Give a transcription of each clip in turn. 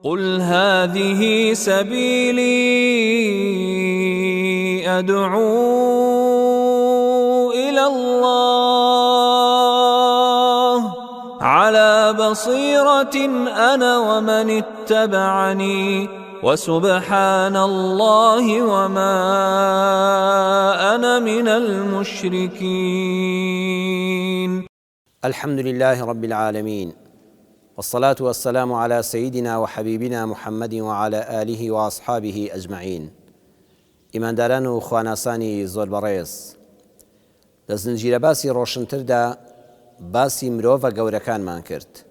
قل هذه سبيلي أدعو إلى الله على بصيرة أنا ومن اتبعني وسبحان الله وما أنا من المشركين. الحمد لله رب العالمين، والصلاة والسلام على سيدنا وحبيبنا محمد وعلى آله وأصحابه أجمعين. ئیمانداران و خواناسانی زۆر بەڕێز، لە زنجیرە باسی ڕۆشنتردا باسی مرۆڤە گەورەکانمان کرد.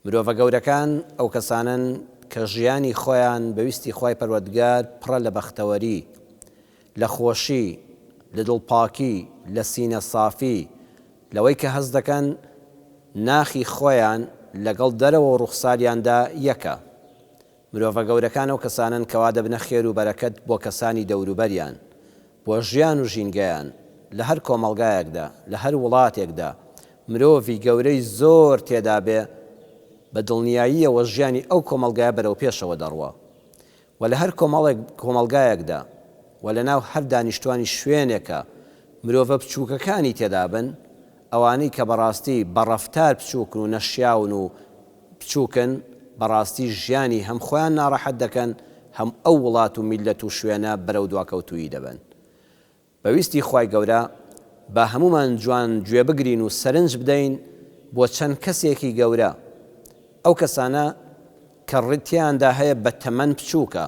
مرۆڤە گەورەکان ئەو کەسانن کە ژیانی خۆیان بەویستی خۆی پەروەردگار پڕە لە بەختەوەری، لە خۆشی، لە دڵپاکی، لە سینە صافی، لەوەی کە هەست دەکەن ناخی خۆیان لەگەڵ دەرەوە و ڕوخساریاندا یەکە. مرۆڤە گەورەکان ئەو کەسانن کەوا دەبنە خێر و بەرەکەت بۆ کەسانی دەوروبەریان، بۆ ژیان و ژینگەیان لە هەر کۆمەڵگایەکدا، لە هەر وڵاتێکدا. مرۆڤی گەورەی زۆر تێدا بێ بە دڵنیاییەوە ژیانی ئەو کۆمەڵگایە بەرەو پێشەوە دەڕوە، و لە هەر کۆمەڵگایەکدا و لە ناو هەر دانیشتوانی شوێنێکە مرۆڤە بچووکەکانی تێدا بن، ئەوانەی کە بەڕاستی بەڕەفتار بچووکن و نەشیاون و بچووکن، بەڕاستی ژیانی هەم خۆیان ناڕەحەت دەکەن، هەم ئەو وڵات و میلەت و شوێنە بەرەو دواکەوتووی دەبن. بەویستی خوای گەورە با هەمومان جوان گوێ بگرین و سەرنج بدەین بۆ چەند کەسێکی گەورە، ئەو کەسانە کە ڕێتیاندا هەیە بە تەمەن بچووکە،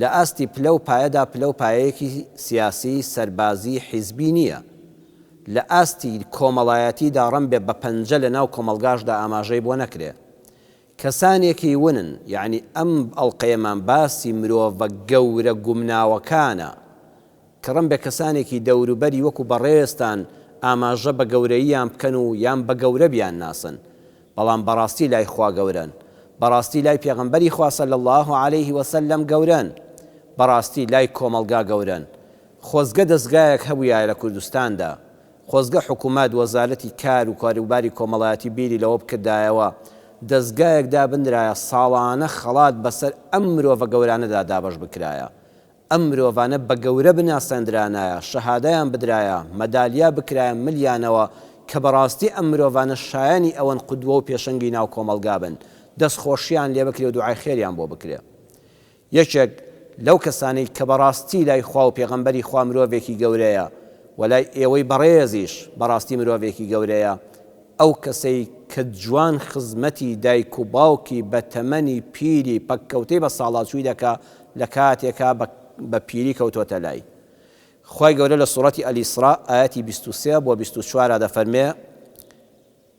لە ئاستی پلە و پایەدا پلە و پایەیەکی سیاسی سەربازی حیزبی نییە، لە ئاستی کۆمەڵایەتیدا ڕەم بێ بە پەنجە لە ناو کۆمەلگاشدا ئاماژەی بۆ نەکرێ. کەسانێکی ونن، یعنی ئەم ئەڵقەیەمان باسی مرۆڤە گەورە گومناوەکانە کە ڕەم بێ کەسانێکی دەوروبەری وەکو بەڕێستان ئاماژە بە گەورەییان بکەن و یان بە گەورە بیان ناسن، بەڵام بەڕاستی لای خوا گەورن، بەڕاستی لای پێغەمبەری خوا صلی الله علیه وسلم گەورن، بەڕاستی لای کۆمەلگا گەورن. خۆزگە دەستگایەک هەبوویە لە کوردستاندا، خۆزگە حکوومەت وەزارەتی کار و کاروباری کۆمەڵایەتی بیری لەوە بکردایەوە، دەستگایەک دابنرایە ساڵانە خەڵات بەسەر ئەم مرۆڤە گەورانەدا دابەش بکرایە، ئەم مرۆڤانە بە گەورە بناسەندرانایە، شەهادەیان بدرایە، مەدالیا بکرایە ملیانەوە کە بەڕاستی ئەم مرۆڤانە شایانی ئەوەن قودوە و پێشەنگی ناو کۆمەلگا بن، دەستخۆشیان لێ بکرێ و دوعای خێریان بۆ بکرێ. یەکێک لەو کەسانەی کە بەڕاستی لای خوا و پێغەمبەری خوا مرۆڤێکی گەورەیە، وەلای ئێوەی بەڕێزیش بەڕاستی مرۆڤێکی گەورەیە، ئەو کەسەی کە جوان خزمەتی دایک و باوکی بە تەمەنی پیری پەککەوتەی بە ساڵاتچووی دەکا لە کاتێکا بە پیری کەوتۆتە لای. خوای گەورە لە سوڕەتی ئەلیسرا ئایەتی 23 بۆ 24 دەفەرمێ: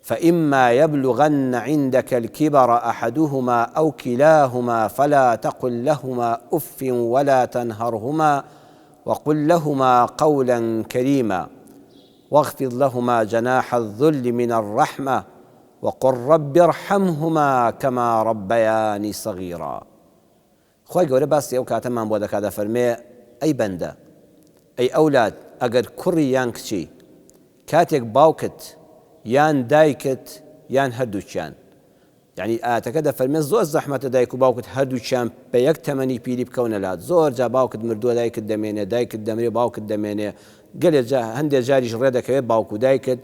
فإما يبلغن عندك الكبر أحدهما أو كلاهما فلا تقل لهما أف ولا تنهرهما وقل لهما قولا كريما واخفض لهما جناح الذل من الرحمة وقل رب ارحمهما كما ربياني صغيرا. خوای گەورە باسی ئەو کاتەمان بۆ دەکات، دەفەرمێ: ئەی بەندە، ئەی ئەولاد، ئەگەر کوڕی یان کچی کاتێک باوکت یان دایکت یان هەردووچیان، یعنی ئاەتەکە دەفەرمێ زۆر زەحمەتە دایک و باوکت هەردووچیان بە یەک تەمەنی پیری بکەونە لات. زۆر جا باوکت مردووە دایکت دەمێنێ، دایکت دەمرێ باوکت دەمێنێ، هەندێک جاریش ڕێ دەکەوێت باوک و دایکت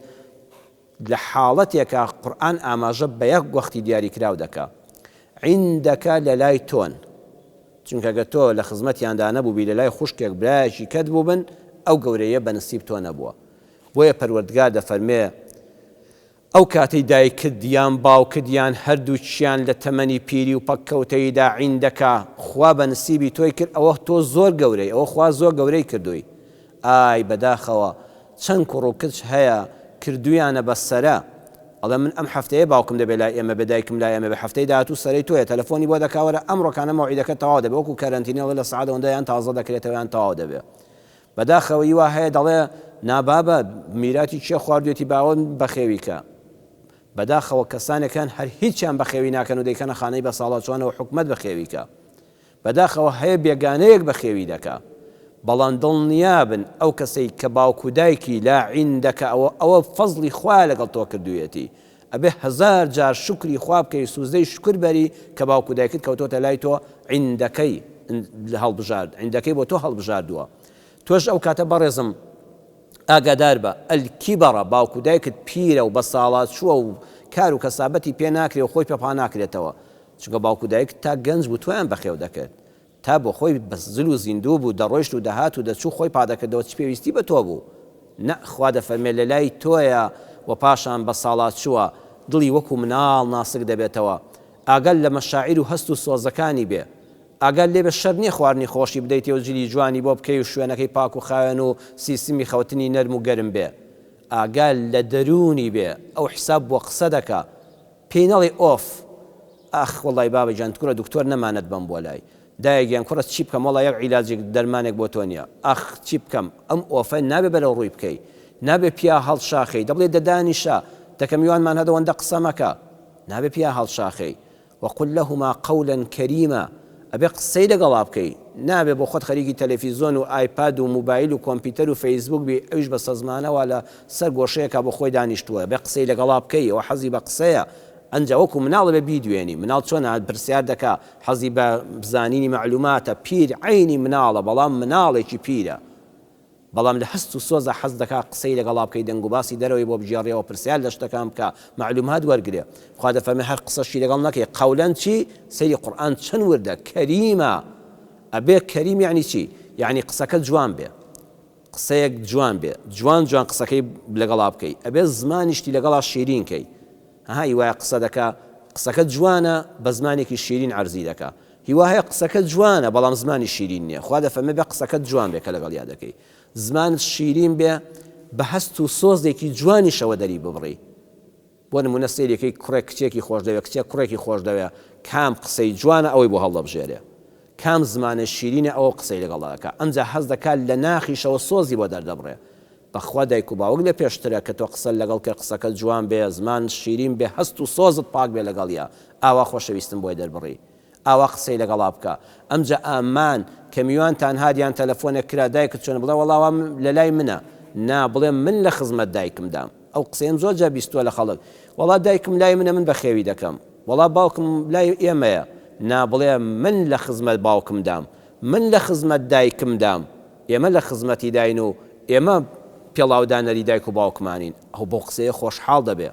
لە حاڵەتێکە قورئان ئاماژە بە یەک وەختی دیاریکراو دەکا. عیندەکە لە لای تۆن، چونکە گە تۆ لە خزمەتیاندا نەبووبی، لە لای خوشکێک برایەکی کەت بوو بن، ئەو گەورەیە بە نسیب تۆ نەبووە. بۆیە پەروەردگار دەفەرمێ ئەو کاتەی دایکت یان باوکت یان هەردووچیان لە تەمەنی پیری و پەککەوتەیدا عیندەکە خوا بە نسیبی تۆی کرد، ئەوە تۆ زۆر گەورەی، ئەوە خوا زۆر گەورەی کردووی. ئای بەداخەوە چەند کوڕ و کچ هەیە کردویانە بەسەرە، ئەڵێ من ئەم هەفتەیە باوکم دەبێت لای ئێمە، بە دایکم لای ئێمە، بە هەفتەی داهاتوو سەرەی تۆیە، تەلەفۆنی بۆ دەکاوەرە ئەمڕۆکانە مەوعیدەکە تەواو دەبێت، وەکو کەرەنتینەوە لە سەعات ئەوەندە یان تازە دەکرێتەوە یان تەواو دەبێت. بەداخەوە وا هەیە دەڵێ نابابە میراتی چیە خواردوێتی باوە بەخێویکە. بەداخەوە کەسانێکان هەر هیچیان بەخێوی ناکەن و دەیکەنە خانەی بە ساڵاتچوانەوە حکومەت بەخێویکە. بەداخەوە هەیە بێگانەیەک بەخێوی دەکا، بەڵام دڵنیابن ئەو کەسەی کە باوک و دایکی لا عیندەکە ئەوە فەزڵی خوا لەگەڵ تۆ کردوویەتی، ئەبێ هەزار جار شکری خوا بکەی سوزدەی شکر بەری کە باوکو دایکت کەوتۆتە لای تۆ عیندەکەی هەڵبژارد عیندەکەی بۆ تۆ هەڵبژاردووە تۆش ئەو کاتە بەڕێزم ئاگادار بە ئەلکیبەڕە باوکو دایکت پیرە و بە ساڵات چووە و کار و کەسابەتی پێ ناکرێ و خۆی پێپا ناکرێتەوە چونکە باوکو دایک تا گەنج بوو تۆیان بەخێو دەکرد تا بۆ خۆی بە زل و زیندوو بوو دەڕۆیشت و دەهات و دەچوو خۆی پادەکردەوە چ پێویستی بە تۆ بوو نەخوا دەفەرمێ لە لای تۆیە و پاشان بە ساڵات چووە دڵی وەکو مناڵ ناسک دەبێتەوە ئاگەل لە مەشاعیر و هەست و سۆزەکانی بێ ئاگەل لێ بە شەر نییە خواردنی خۆشی بدەیتێ و جلی جوانی بۆ بکەی و شوێنەکەی پاک و خاوێن و سیستمی خەوتنی نەرم و گەرم بێ ئاگەل لە دەرونی بێ ئەو حساب بۆ قسە دەکا پێی نەڵێ ئۆف ئاخ وەڵای بابەجان کوڕە دکتۆر نەمانەت بم بۆ لای دایەگیان کوڕە چی بکەم وەڵای یەک عیلاجێک دەرمانێک بۆ تۆ نییە ئاخ چی بکەم ئەم ئۆفە نابێ بەرەو ڕووی بکەی نابێ پیا هەڵشاخەی دەبڵێ دەدانیشە دەکەمیوانمان هەدەوەندە قسە مەکە نابێ پیا هەڵشاخەی وەقل لەهما قەولا کەریمە ئەبێ قسەی لەگەڵا بکەی نابێ بۆ خۆت خەریکی تەلەڤیزۆن و ئایپاد و موبایل و کۆمپیوتەر و فەیسبوک بێ ئەویش بە سەزمانەوە لە سەر گۆشەیەکە بۆ خۆی دانیشتووە بێ قسەی لەگەڵا بکەی ئەوە حەزی بە قسەیە ئەنجا وەکو مناڵ بێ بیدوێنی مناڵ چۆن پرسیار دەکا حەزی بە بزانینی معلوماتە پیر عینی مناڵە بەڵام مناڵێکی پیرە بەڵام لە هەست و سۆزە حەز دەکا قسەی لەگەڵا بکەی دەنگ و باسی دەرەوەی بۆ بژێڕیەوە پرسیار لە شتەکان بکە معلومات وەرگرێ خوا دەفەرمێ هەر قسەشی لەگەڵ نەکەی قەولەن چی سەیری قورئان چەند وردە کەریمە ئەبێ کەریم یعنی چی یعنی قسەکە جوان بێ قسەیەک جوان بێ جوان قسەکەی لەگەڵا بکەی ئەبێ زمانیشتی لەگەڵا شیرین کەی هەهای وایە قسە دەکا قسەکە جوانە بە زمانێکی شیرین عەرزی دەکا هیوایە قسەکە جوانە بەڵام زمانی شیرین نییە خوا دەفەرمێ بێ قسەکە جوان بێ کە لەگەڵ یا دەکەی زمانت شیرین بێ بە هەست و سۆزێکی جوانیشەوە دەری ببڕی بۆ نمونە سەیرێکی کوڕێک کچێکی خۆش دەوێ کچێک کوڕێکی خۆش دەوێ کام قسەی جوانە ئەوەی بۆ هەڵدەبژێرێ کام زمانە شیرینە ئەوە قسەی لەگەڵاکە ئەمجا حەز دەکات لە ناخیشەوە سۆزی بۆ دەردەبڕێ بەخوا دایک و باوک لە پێشترە کە تۆ قسە لەگەڵ کە قسەکە جوان بێ زمان شیرین بێ هەست و سۆزت پاک بێ لەگەڵیا ئاوا خۆشەویستم بۆی دەربڕی ئاوا قسەی لەگەڵا بکە ئەمجا ئامان کە میوانتان هادیان تەلەفۆنێک کرا دایکت چۆن بڵێ وەڵاوە لە لای منە نا بڵێ من لە خزمەت دایکم دام ئەو قسەیم زۆر جا بیستووە لە خەڵک وەڵا دایکم لای منە من بەخێوی دەکەم وەڵا باوکم لای ئێمەیە نا بڵێ من لە خزمەت باوکم دام من لە خزمەت دایکم دام ئێمە لە خزمەتی داین و ئێمە پێڵاودانەری دایک و باوکمانین ئەو بۆ قسەیە خۆشحاڵ دەبێ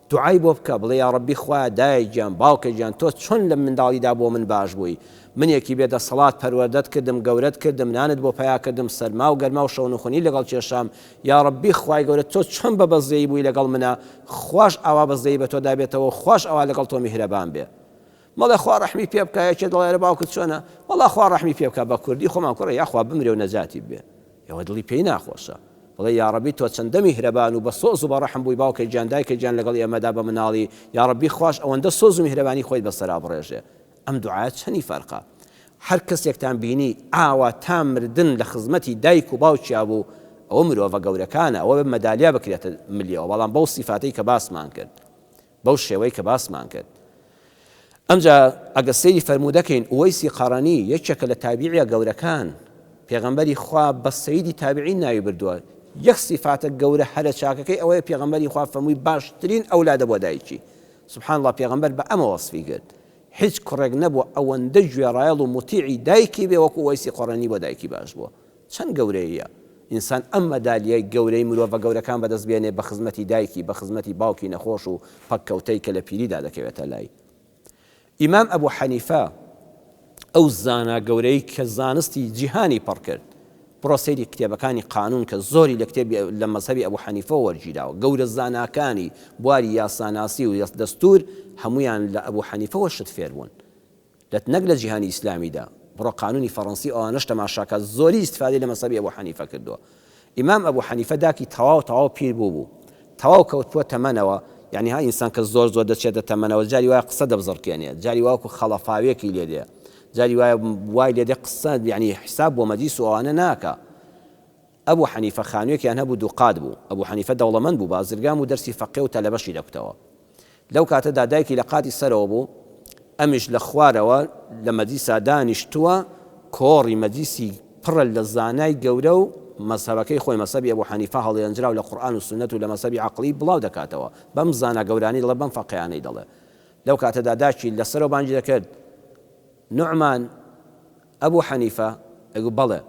دوعای بۆ بکە بڵێ یا ڕەبی خوا دایکیان باوکەجیان تۆ چۆن لە منداڵیدا بۆ من باش بووی من یەکی بێدە سەڵات پەروەردەت کردم گەورەت کردم نانت بۆ پیا کردم سەرما و گەرما و شەونخۆنی لەگەڵ کێشام یا ڕەبی خوای گەورە تۆ چۆن بە بەزەیی بووی لەگەڵ منە خوش ئاوا بەزەیی بە تۆ دابێتەوە خوش ئەوا لەگەڵ تۆ میهرەبان بێ مەڵێ خوا ڕەحمی پێ بکە یەکێ دڵێ باوکت چۆنە وەڵا خوا ڕەحمی پێ بکە بە کوردی خۆمان کوڕە یاخوا بمرێ و نەجاتی بێ ئێوە دڵی پێی ناخۆشە بڵێ یا ڕەبی تۆ چەندە میهرەبان و بە سۆز و بە ڕەحم بووی باوکە گیان دایکە گیان لەگەڵ ئێمەدا بە مناڵی یا ڕەبی خوش ئەوەندە سۆز و میهرەبانی خۆی بەسەرا بڕێژێ ئەم دوعایە چەندی فەرقە هەر کەسێکتان بینی ئاوا تا مردن لە خزمەتی دایک و باوکیا بوو ئەوە مرۆڤە گەورەکانە ئەوە بە مەدالیا بکرێتە ملیەوە بەڵام بەو سیفاتەی کە باسمان کرد بەو شێوەی کە باسمان کرد ئەمجا ئەگە سەیری فەرموودەکەین ئوەیسی قەڕەنی یەکێکە لە تابیعیە گەورەکان پێغەمبەری خوا بە سەیدی تابعین ناوی بردووە یەک سیفاتە گەورە هەرە چاکەکەی ئەوەیە پێغەمبەری خوا فەرمووی باشترین ئەولادە بۆ دایکی سبحان الله پێغەمبەر بە ئەمە وەسفی کرد هیچ کوڕێک نەبووە ئەوەندە گوێڕایەڵ و موتیعی دایکی بێ وەکو ئوەیسی قەڕەنی بۆ دایکی باش بووە چەند گەورەیە ئینسان ئەم مەدالیای گەورەی مرۆڤە گەورەکان بەدەست بێنێ بە خزمەتی دایکی بە خزمەتی باوکی نەخۆش و پەککەوتەی کە لە پیریدا دەکەوێتە لای ئیمام ئەبوو حەنیفە ئەو زانا گەورەی کە زانستی جیهانی پڕ کرد بڕۆ سەیری کتێبەکانی قانون کە زۆری لە کتێبی لە مەزهەبی ئەبوو حەنیفە وەرگیراوە گەورە زاناکانی بواری یاساناسی و دەستور هەمویان لە ئەبوو حەنیفەوە شت فێر بوون نەک لە جیهانی ئیسلامیدا بڕۆ قانونی فەڕەنسی ئەوانەش تەماشاکە زۆری ئیستفادەی لە مەزهەبی ئەبوو حەنیفە کردووە ئیمام ئەبوو حەنیفە داکی تەواو پیر بوو تەواو کەوتووە تەمەنەوە یعنی ها ئینسان کە زۆر دەچێتە تەمەنەوە جاری وایە قسە دەبزڕکێنێت جاری وایە خەڵەفاوێکی لێدێ جاری وای لێدێ قسە یعنی حساب بۆ مەجلیس و ئەوانە ناکە ئەبوو حەنیفە خانوویەکیان هەبوو دووقات بوو ئەبوو حەنیفە دەوڵەمەند بوو بازرگان و دەرسی فەقێ و تەلەبەشی دەکوتەوە لەو کاتەدا دایکی لە قاتی سەرەوە بوو ئەمیش لە خوارەوە لە مەجلیسا دانیشتووە کۆڕی مەجلیسی پڕە لە زانای گەورە و مەزهەبەکەی خۆی مەسەبی ئەبوو حەنیفە هەڵێنجرا و لە قورئان و سونەت و لە مەسەبی عەقڵی بڵاو دەکاتەوە بەم زانە گەورانی دەڵێ بەم فەقیهانەی دەڵێ لەو کاتەدا داچی لەسەرەوە بانگی دەکرد نوعمان ئەبوو حەنیفە ئەگو بەڵێ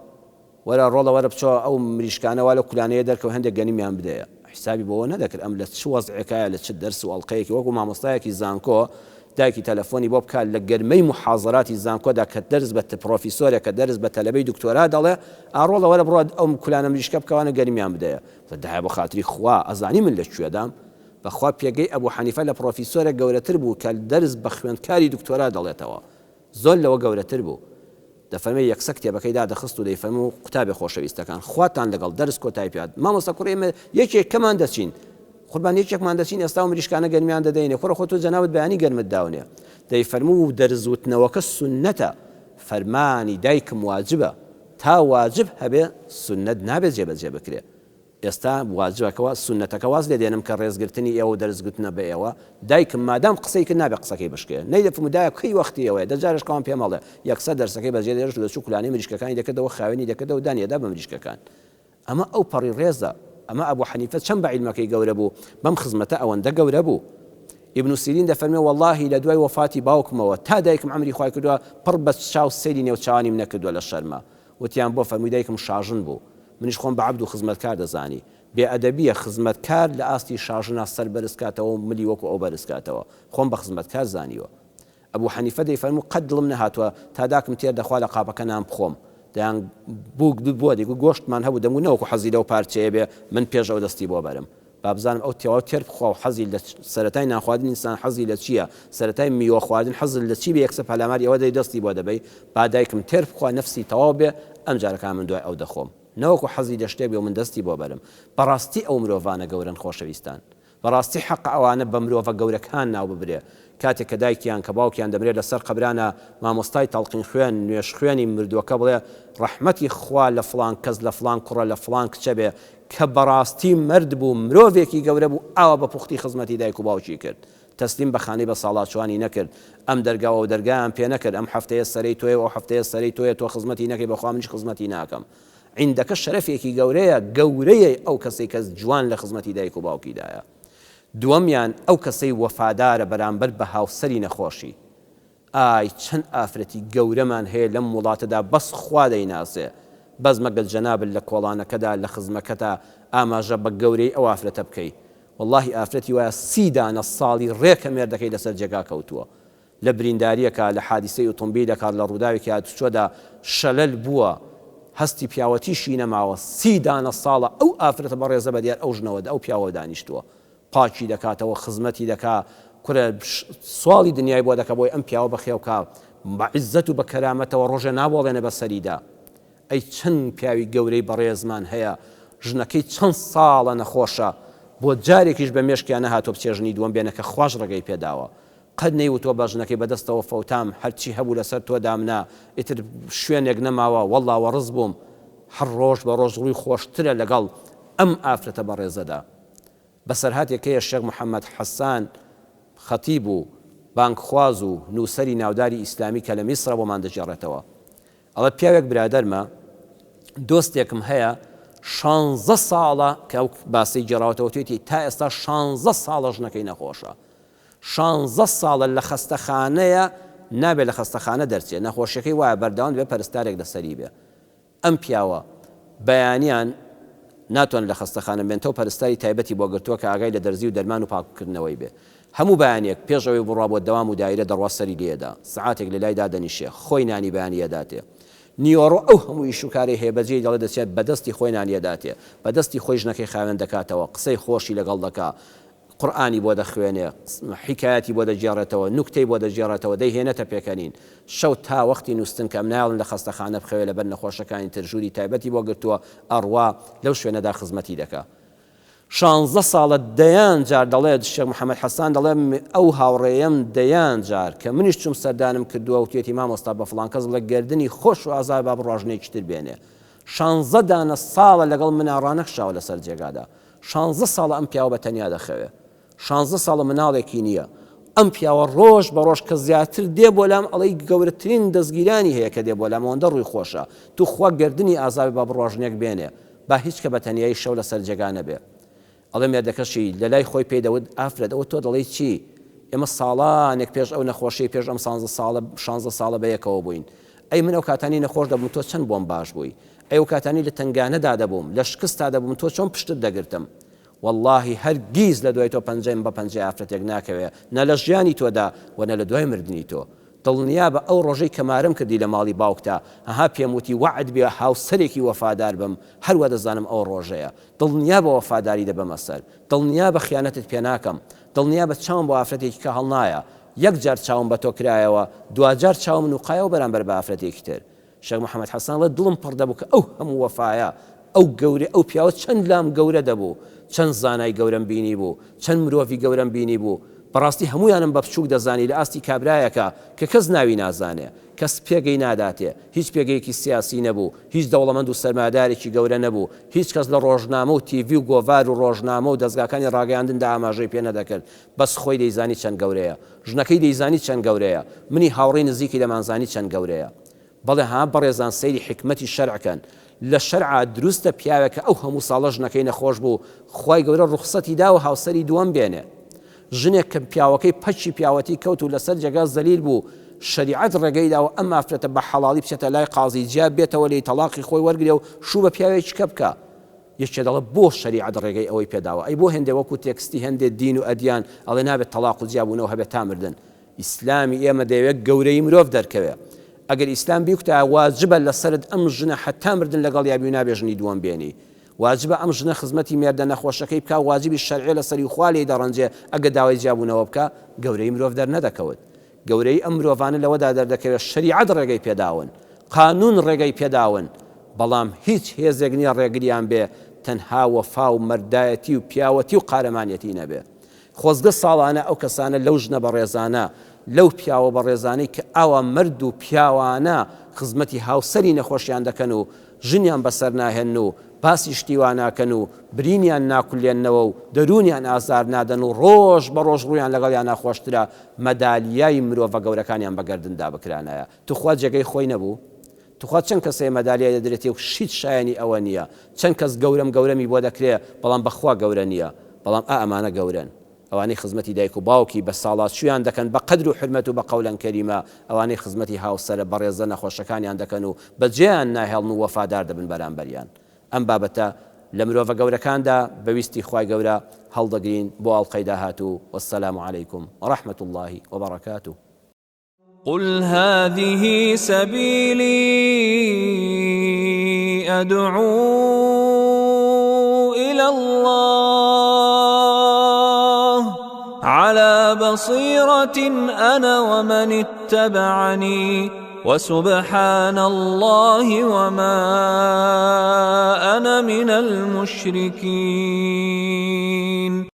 وەرە ڕۆڵە وەرە بچۆ ئەو مریشکانەوە لە کولانەیە دەرکەوە هەندێک گەنیمیان بدەیە حسابی بۆەوە نەدەکرد ئەم لە چ وەزعێکایە لە چ دەرس و ئەڵقەیەکی وەکو مامۆستایەکی زانکۆ دایکی تەلەفۆنی بۆ بکات لە گەرمەی محاضراتی زانکۆدا کە دەرس بە پرۆفیسۆرێک کە دەرس بە تەلەبەی دکتۆرا دەڵێ ئاڕۆڵە وەرە بڕۆ ئەو کولانە مریشکە بکەوانە گەرمیان بدەیە داهە بۆ خاتری خوا ئەزانی من لەکوێدام بەخوا پێگەی ئەبوو حەنیفە لە پرۆفیسۆرێک گەورەتر بوو کە دەرس بە خوێندکاری دکتۆرا دەڵێتەوە زۆر لەوە گەورەتر بوو دەفەرمێ یەکسە کتێبەکەیدا دەخست و دەیفەرمێ و قوتابی خۆشەویستەکان خواتان لەگەڵ دەرس کۆتایی پێات مامۆستا کوڕی ئێمە یەکێک کەمان دەچین قوربان یەکێکمان دەچین ئێستا و مریشکانە گەرمیان دەدەینێ خۆرە خۆ تۆ جەنابەت بەیانی گەرمت داونێ دەیفەرموو و دەرزوتنەوەکە سونەتە فەرمانی دایکم واجبە تا واجب هەبێ سونەت نابێت جێبەجێ بکرێ ئێستا واجبەکەوە سونەتەکە واز لێ دێنم کە ڕێزگرتنی ئێوە دەرزگرتنە بە ئێوە دایکم مادام قسەی کرد نابێ قسەکەی بشکێ نەیدەفرمو دایە کەی وەختی ئەوەیە دەجارش قاوم پێم مەڵێ یەکسەر دەرسەکەی بەجێ دێڕش دەچوو کولانەی مریشکەکانی دەکردەوە خاوێنی دەکردەوە دانیەدا بە مریشکەکان ئەمە ئەو پەڕی ڕێزە ئەمە ئەبوو حەنیفە چەند بە عیلمەکەی گەورە بوو بەم خزمەتە ئەوەندە گەورە بوو ابن سیرین دەفەرمێ واللهی لە دوای وەفاتی باوکمەوە تا دایکم عەمری خوای کردووە پڕ بە چاو سەیری نێوچوانیم نەکردووە لە شەرمە وتیان بۆ فەرمووی دایکم شاژن بوو منیش خۆم بە عەبد و خزمەتکار دەزانی بێئەدەبیە خزمەتکار لە ئاستی شاژنە سەر بەرزکاتەوە و ملی وەکو ئەو بەرزکاتەوە خۆم بە خزمەتکار زانیوە ئەبوو حەنیفە دەیفەرموو قەت دڵم نەهاتووە تا داکم تێر دەخوا لە قاپەکە نان بخۆم دەیان بوو بووە دەیگو گۆشتمان هەبوو دەموو نەوەکو حەزی لەو پارچەیە بێ من پێش ئەو دەستی بۆ بەرم بابزانم ئەو تێواو تێر بخوا و حەزی لە سەرەتای نانخواردن ئینسان حەزی لە چییە سەرەتای میوە خواردن حەزت لە چی بێ یەکسەر پەلاماری ئەوە دەی دەستی بۆ دەبەی با دایکم تێر بخوا نەفسی تەواو بێ ئەم جارەکان من دوای ئەو دەخۆم نەوەکو حەزی لە شتێ بێ و من دەستی بۆ بەرم بەڕاستی ئەو مرۆڤانە گەورن خۆشەویستان بەڕاستی حەق ئەوانە بە مرۆڤە گەورەکان ناو ببرێ کاتێک کە دایکیان کە باوکیان دەمرێت لەسەر قەبرانە مامۆستای تەڵقین خوێن نوێش خوێنی مردووەکە بڵێ ڕەحمەتی خوا لە فڵان کەس لە فڵان کوڕە لە فڵان کچە بێ کە بەڕاستی مرد بوو مرۆڤێکی گەورە بوو ئاوا بە پوختی خزمەتی دایک و باوکی کرد تەسلیم بە خانەی بە ساڵاتچوانی نەکرد ئەم دەرگاوە و دەرگایان پێ نەکرد ئەم هەفتەیە سەرەی تۆیە و هەفتەیە سەرەی تۆیە تۆ خزمەتی نەکەی بەخوا منیش خزمەتی ناکەم عیندەکە شەرەفێکی گەورەیە ئەو کەسەی کەس جوان لە خزمەتی دایک و باوکیدایە دووەمیان ئەو کەسەی وەفادارە بەرامبەر بە هاوسەری نەخۆشی ئای چەند ئافرەتی گەورەمان هەیە لەم وڵاتەدا بەس خوا دەیناسێ بەس مەگەل جەنابن لە کۆڵانەکەدا لە خزمەکەتا ئاماژە بە گەورەی ئەو ئافرەتە بکەی واللهی ئافرەتی وایە 30 دانە ساڵی ڕێکە مێردەکەی لەسەر جێگا کەوتووە لە برینداریەکە لە حادیسەی ئۆتۆمبیلەکە لە ڕووداوێکی هاتوچۆدا شەلەل بووە هەستی پیاوەتیشی نەماوە 30 دانە ساڵە ئەو ئافرەتە بە ڕێزە بەدیار ئەو ژنەوەدا ئەو پیاوە دانیشتووە پاچی دەکاتەوە خزمەتی دەکا کورە سواڵی دنیای بۆ دەکە بۆی ئەم پیاوە بەخێوکە بە عیززەت و بە کەرامەتەوە ڕۆژێ نابۆڵێنە بە سەریدا ئەی چەند پیاوی گەورەی بەڕێزمان هەیە ژنەکەی چەند ساڵە نەخۆشە بۆ جارێکیش بە مێشکیان نەهاتۆ بچێژنی دووەم بێنە کە خوۆش ڕێگەی پێداوە قەت نەیوتوە بە ژنەکەی بەدەستەوە فەوتام هەرچی هەبوو لەسەر تۆ دامنا ئیتر شوێنێک نەماوە وەڵڵاوە ڕز بووم هەر ڕۆژ بە ڕۆژ ڕووی خۆشترە لەگەڵ ئەم ئافرەتە بەڕێزەدا بەسەرهاتێکەیە شێخ محەممەد حەسان خەتیب و بانکخواز و نووسەری ناوداری ئیسلامی کە لە میسرە بۆمان دەجێڕێتەوە ئەڵە پیاوێک برادەرمە دۆستێکم هەیە 16 ساڵە کە ئەو باسی گێڕاوەتەوە توێتی تا ئێستا 16 ساڵە ژنەکەی نەخۆشە 16 ساڵە لە خەستەخانەیە نابێت لە خەستەخانە دەرچێت نەخۆشیەکەی وایە بەردەوام بێ پەرستارێک لەسەری بێ ئەم پیاوە بەیانیان ناتوان لە خەستەخانە بێنەوە پەرستاری تایبەتی بۆ گرتووە کە ئاگای لە دەرزی و دەرمان و پاکردنەوەی بێ هەموو بەیانێک پێشەوەی بڕوا بۆ دەوام و دایرە دەڕوا سەری لێدا سعاتێک لە لای دادەنیشێ خۆی نانی بەیانیەداتێ نیۆڕۆ ئەو هەموو ئیشوکاری هەیە بەجێ دەڵێ دەچێت بەدەستی خۆی نانیەداتێ بەدەستی خۆی ژنەکەی خاوێن دەکاتەوە قسەی خۆشی لەگەڵ دەکا قورئانی بۆ دەخوێنێ حیکایەتی بۆ دەجێڕێتەوە نوکتەی بۆ دەجێڕێتەوە دەیهێنێتە پێکەنین شەو تا وەختی نووسن کەم نایڵن لە خەستەخانە بخەوێ لەبەر نەخۆشەکانی تر ژووری تایبەتی بۆ گرتووە ئەڕوا لەو شوێنەدا خزمەتی دەکا 16 ساڵە دەیان جار دەڵێت شێخ محەممەد حەسان دەڵێ ئەو هاوڕێیەم دەیان جار کە منیش چوم سەردانم کردووە و توێتی مامۆستا بە فڵان کەس بڵێ گردنی خۆش و ئازار با بڕۆژنێکی تر بێنێ 16 دانە ساڵە لەگەڵ منە ڕانەخشاوە لەسەر جێگادا 16 ساڵە ئەم پیاوە بە تەنیا دەخەوێ 16 ساڵە مناڵێکی نییە ئەم پیاوە ڕۆژ بە ڕۆژ کە زیاتر دێ بۆ لام ئەڵەی گەورەترین دەستگیرانی هەیە کە دێ بۆ لام ئەوەندە ڕووی خۆشە تو خوا گردنی ئازاوی با بڕۆژنێک بێنێ با هیچ کە بەتەنیایی شەو لەسەر جێگا نەبێ. ئەڵێ مێردەکەشی لە لای خۆی پێدەوت ئافرەت ئەوە تۆ دەڵێی چی؟ ئێمە ساڵانێک پێش ئەو نەخۆشی پێش ئەم 16 ساڵە بەیەکەوە بووین. ئەی من ئەو کاتانی نەخۆش دەبووم تۆ چەند بۆم باش بووی؟ ئەو کاتانی لە تنگانەدا دەبووم لە شکستا دەبووم تۆ چۆن پشتت دەگرتم؟ واللهی هەرگیز لە دوای تۆ پەنجەم بە پەنجەی ئافرەتێک ناکەوێ، نە لە ژیانی تۆدا و نە لە دوای مردنی تۆ. دڵنیا بە ئەو ڕۆژەی کەمارم کردی لە ماڵی باوکتا هەها پێم وتی وعد بێ هاوسەرێکی وەفادار بم، هەروە دەزانم ئەو ڕۆژەیە. دڵنیا بە وەفاداری دەبەمە سەر، دڵنیا بە خیانەتت پێ ناکەم، دڵنیا بە چاوم بۆ ئافرەتێکی کە هەڵنایە. یەک جار چاوم بە تۆ کرایەوە، دوجار چاوم نوقایەوە بەرامبەر بە ئافرەتێکی تر. شێخ محەممەد حەسان لە دڵم پڕ دەبوو کە ئەو هەموو وەفایە، ئەو گەورە ئەو پیاوە چەند لام گەورە دەبوو، چەند زانای گەورەم بینی بوو، چەند مرۆڤی گەورەم بینی بوو. بەڕاستی هەمویانم بە بچووک دەزانی لە ئاستی کابرایەکە کە کەس ناوی نازانێ، کەس پێگەی ناداتێ، هیچ پێگەیەکی سیاسی نەبوو، هیچ دەوڵەمەند و سەرمادارێکی گەورە نەبوو، هیچ کەس لە ڕۆژنامە و تیڤی و گۆڤار و ڕۆژنامە و دەستگاکانی ڕاگەیاندندا ئاماژەی پێ نەدەکرد. بەس خۆی دەیزانی چەند گەورەیە، ژنەکەی دەیزانی چەند گەورەیە، منی هاوڕێی نزیکی لەمانزانی چەند گەورەیە. بەڵێ ها بەڕێزان سەیری حکمەتی شەرعکەن. لە شەرعا دروستە پیاوێکە ئەو هەموو ساڵە ژنەکەی نەخۆش بوو، خوای گەورە ڕوخسەتی دا و هاوسەری دووەم بێنێ. ژنێک کە پیاوەکەی پەچی پیاوەتی کەوت و لەسەر جێگا زەلیل بوو، شریعەت ڕێگەیداوە ئەم ئافرەتە بە حەڵاڵی بچێتە لای قازی جیا بێتەوە لێی تەلاقی خۆی وەرگرێ و شوو بە پیاوێکی کە بکە. یەکێ دەڵێ بۆ شریعەت ڕێگەی ئەوەی پێداوە، ئەی بۆ هێندێ وەکو تێکستی هەندێک دین و ئەدیان ئەڵێ نابێت تەلاق و جیابوونەوە هەبێت تا مردن. ئیسلامی ئێمە دەیەوێت گەورەی مرۆڤ دەرکەوێ. ئەگەر ئیسلام بیوکتە واجبە لەسەرت ئەم ژنە حتا مردن لەگەڵ یابی و نابێ ژنی دووەم بێنی. واجبە ئەم ژنە خزمەتی مێردە نەخۆشەکەی بکە، واجبی شەرعی لەسەری خوا لێی دەڕەنجێ. ئەگە داوای جیابوونەوە بکە گەورەی مرۆڤ دەرنەدەکەوت. گەورەی ئەم مرۆڤانە لەوەدا دەردەکەوێت شریعەت ڕێگەی پێداون، قانون ڕێگەی پێداون، بەڵام هیچ هێزێک نییە ڕێگریان بێ تەنها وەفا و مەردایەتی و پیاوەتی و قارەمانەتی نەبێ. خۆزگە ساڵانە ئەو کەسانە لەو ژنە بەڕێزانە لەو پیاوە بەڕێزانەی کە ئاوا مرد و پیاوانە خزمەتی هاوسەری نەخۆشیان دەکەن و ژنیان بەسەر ناهێن و باسی شتیوان ناکەن و برینیان ناکولێنەوە و دەرونیان ئازار نادەن و ڕۆژ بە ڕۆژ ڕوویان لەگەڵیان ناخۆشترە، مەدالیای مرۆڤە گەورەکانیان بەگەردندا بکرانایە. توخوا جێگەی خۆی نەبوو؟ توخوا چەند کەسێ مەدالیای دەدرێتی و شیت شایانی ئەوە نییە. چەند کەس گەورەمی بۆ دەکرێ بەڵام بەخوا گەورە نییە، بەڵام ئەمانە گەورن. ئەوانەی خزمەتی دایک و باوکی بە ساڵاتچویان دەکەن بە قەدر و حرمەت و بە قەولەن کەریمە، ئەوانەی خزمەتی هاوسەرە بەڕێزە نەخۆشەکانیان دەکەن و بەجێیان ناهێڵن و وەفادار دەبن بەرامبەریان. ئەم بابەتە لە مرۆڤە گەورەکاندا بەویستی خوای گەورە هەڵدەگرین بۆ ئەڵقەی داهاتوو. وەسسەلام عەلەیکم وەڕەحمەت الله وبەڕەکاتوه. قل هذه سبيلي أدعو إلى الله على بصيرة أنا ومن اتبعني وسبحان الله وما أنا من المشركين.